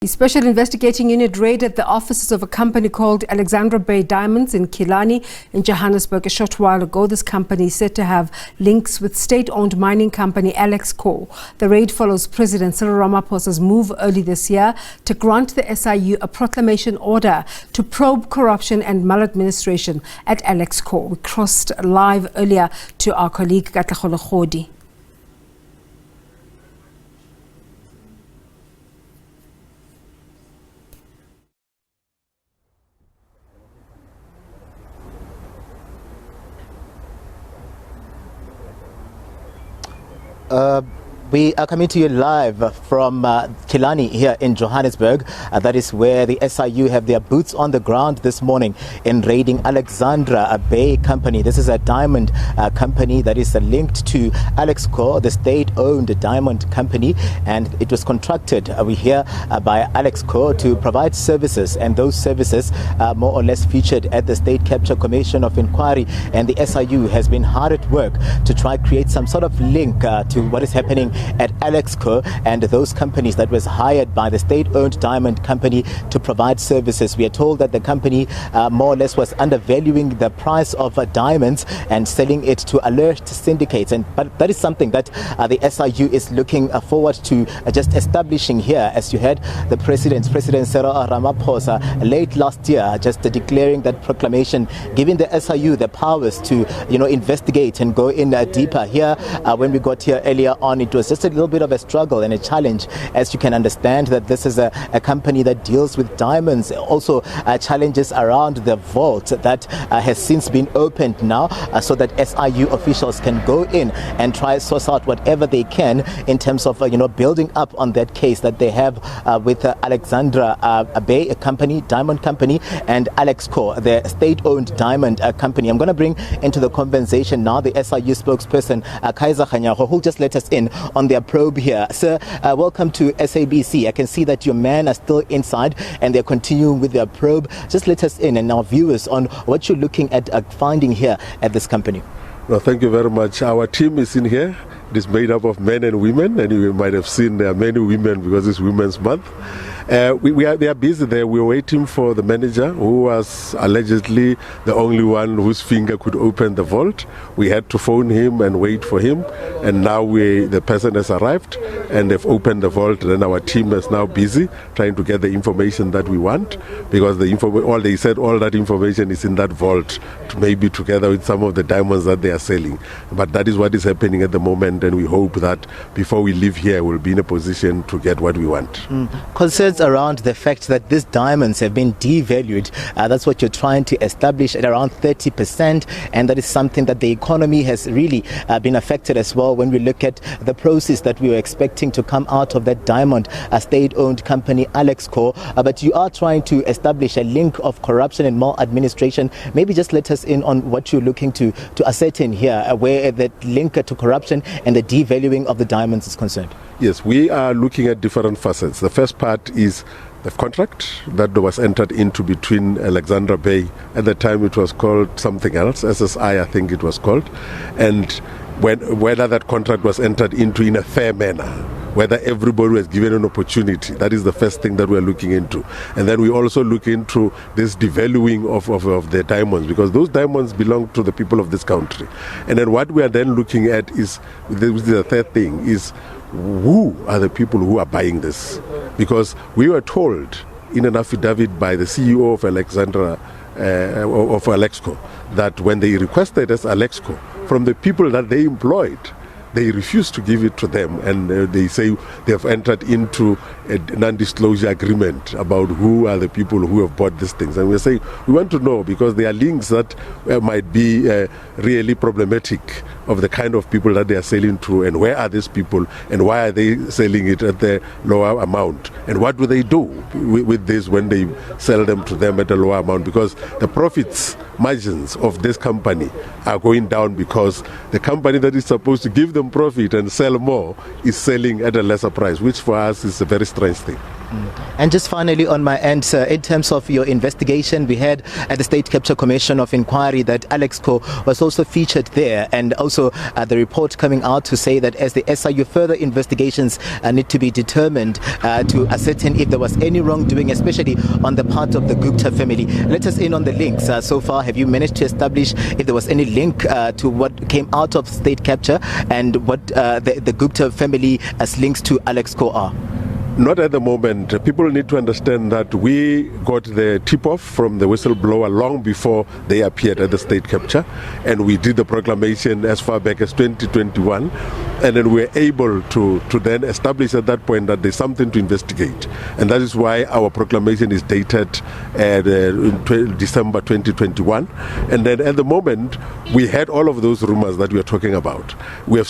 The Special Investigating Unit raided the offices of a company called Alexandra Bay Diamonds in Killarney in Johannesburg a short while ago. This company is said to have links with state-owned mining company Alexkor. The raid follows President Cyril Ramaphosa's move early this year to grant the SIU a proclamation order to probe corruption and maladministration at Alexkor. We crossed live earlier to our colleague Katlego Legodi. We are coming to you live from Killarney here in Johannesburg. That is where the SIU have their boots on the ground this morning in raiding Alexandra Bay Company. This is a diamond company that is linked to Alexkor, the state-owned diamond company, and it was contracted, we hear, by Alexkor to provide services, and those services more or less featured at the State Capture Commission of Inquiry, and the SIU has been hard at work to try create some sort of link to what is happening at Alexkor and those companies that was hired by the state-owned diamond company to provide services. We are told that the company more or less was undervaluing the price of diamonds and selling it to alert syndicates, but that is something that the SIU is looking forward to just establishing here. As you heard, the President Cyril Ramaphosa late last year just declaring that proclamation, giving the SIU the powers to investigate and go in deeper. Here when we got here earlier on, it was just a little bit of a struggle and a challenge, as you can understand, that this is a company that deals with diamonds. Also challenges around the vault that has since been opened now, so that SIU officials can go in and try to source out whatever they can in terms of building up on that case that they have with Alexandra Bay Company, diamond company, and Alexkor, the state-owned diamond company. I'm going to bring into the conversation now the SIU spokesperson Kaiser Khanyago, who'll just let us in on their probe here. Sir, welcome to SABC. I can see that your men are still inside and they're continuing with their probe. Just let us in and our viewers on what you're looking at finding here at this company. Well, thank you very much. Our team is in here. It is made up of men and women, and you might have seen there are many women because it's Women's Month. They are busy there. We're waiting for the manager, who was allegedly the only one whose finger could open the vault. We had to phone him and wait for him, and now the person has arrived and they've opened the vault. Then our team is now busy trying to get the information that we want, because they said all that information is in that vault, maybe together with some of the diamonds that they are selling. But that is what is happening at the moment, and we hope that before we leave here we'll be in a position to get what we want. Concerns around the fact that these diamonds have been devalued, that's what you're trying to establish, at around 30%, and that is something that the economy has really been affected as well when we look at the process that we were expecting to come out of that diamond state-owned company Alexkor. But you are trying to establish a link of corruption and maladministration. Maybe just let us in on what you're looking to ascertain here, where that link to corruption and the devaluing of the diamonds is concerned. Yes, we are looking at different facets. The first part is the contract that was entered into between Alexandra Bay. At the time it was called something else, SSI I think it was called, and whether that contract was entered into in a fair manner, whether everybody was given an opportunity. That is the first thing that we're looking into. And then we also look into this devaluing of the diamonds, because those diamonds belong to the people of this country. And then what we are then looking at is, the third thing is, who are the people who are buying this? Because we were told in an affidavit by the CEO of Alexkor that when they requested as Alexkor from the people that they employed, they refused to give it to them, and they say they have entered into a non-disclosure agreement about who are the people who have bought these things. And we say we want to know, because there are links that might be really problematic of the kind of people that they are selling to, and where are these people, and why are they selling it at the lower amount, and what do they do with this when they sell them to them at a lower amount, because the profits margins of this company are going down, because the company that is supposed to give them profit and sell more is selling at a lesser price, which for us is a very strange thing. And just finally on my end, sir, in terms of your investigation, we had at the State Capture Commission of Inquiry that Alexkor was also featured there, and also the report coming out to say that as the SIU further investigations need to be determined to ascertain if there was any wrongdoing, especially on the part of the Gupta family. Let us in on the links. So far, have you managed to establish if there was any link to what came out of State Capture and what the Gupta family as links to Alexkor are? Not at the moment. People need to understand that we got the tip-off from the whistleblower long before they appeared at the state capture, and we did the proclamation as far back as 2021, and then we were able to then establish at that point that there's something to investigate, and that is why our proclamation is dated December 2021. And then at the moment, we had all of those rumors that we are talking about. We have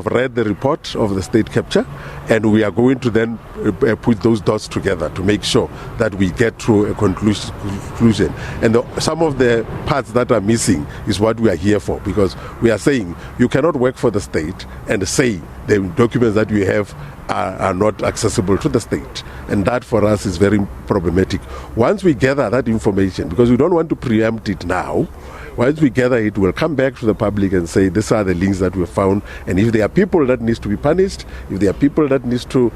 read the report of the state capture, and we are going to then put those dots together to make sure that we get to a conclusion. And some of the parts that are missing is what we are here for, because we are saying you cannot work for the state and say the documents that we have are not accessible to the state. And that for us is very problematic. Once we gather that information, because we don't want to preempt it now, once we gather it, we'll come back to the public and say these are the links that we found, and if there are people that needs to be punished, if there are people that needs to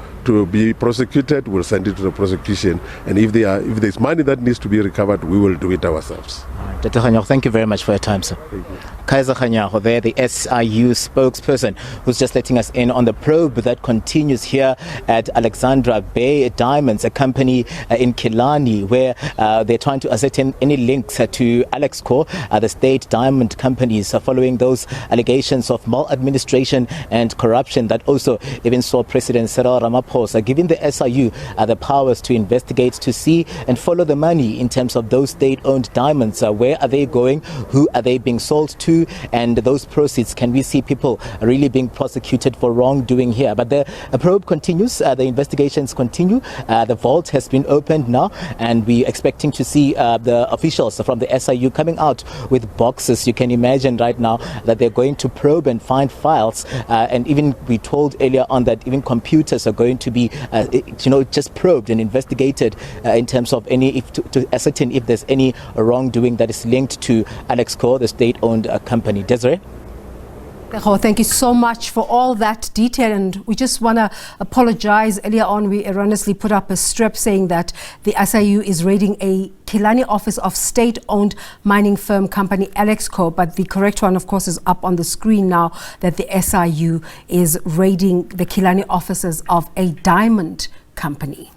be prosecuted, we'll send it to the prosecution, and if there's money that needs to be recovered, we will do it ourselves. Dr. Khanyago, thank you very much for your time, sir. Thank you. Kaiser Khanyago there, the SIU spokesperson, who's just letting us in on the probe that continues here at Alexandra Bay Diamonds, a company in Killarney, where they're trying to ascertain any links to Alexkor, the state diamond companies, following those allegations of maladministration and corruption that also even saw President Cyril Ramaphosa giving the SIU the powers to investigate, to see and follow the money in terms of those state-owned diamonds. Where are they going? Who are they being sold to? And those proceeds, can we see people really being prosecuted for wrongdoing here? But the probe continues, the investigations continue. The vault has been opened now, and we're expecting to see the officials from the SIU coming out with boxes. You can imagine right now that they're going to probe and find files, and even we told earlier on that even computers are going to be just probed and investigated in terms of to ascertain if there's any wrongdoing that is linked to Alexkor, the state-owned company. Desiree? Thank you so much for all that detail, and we just want to apologize. Earlier on, we erroneously put up a strip saying that the SIU is raiding a Killarney office of state-owned mining firm company Alexkor, but the correct one, of course, is up on the screen now, that the SIU is raiding the Killarney offices of a diamond company.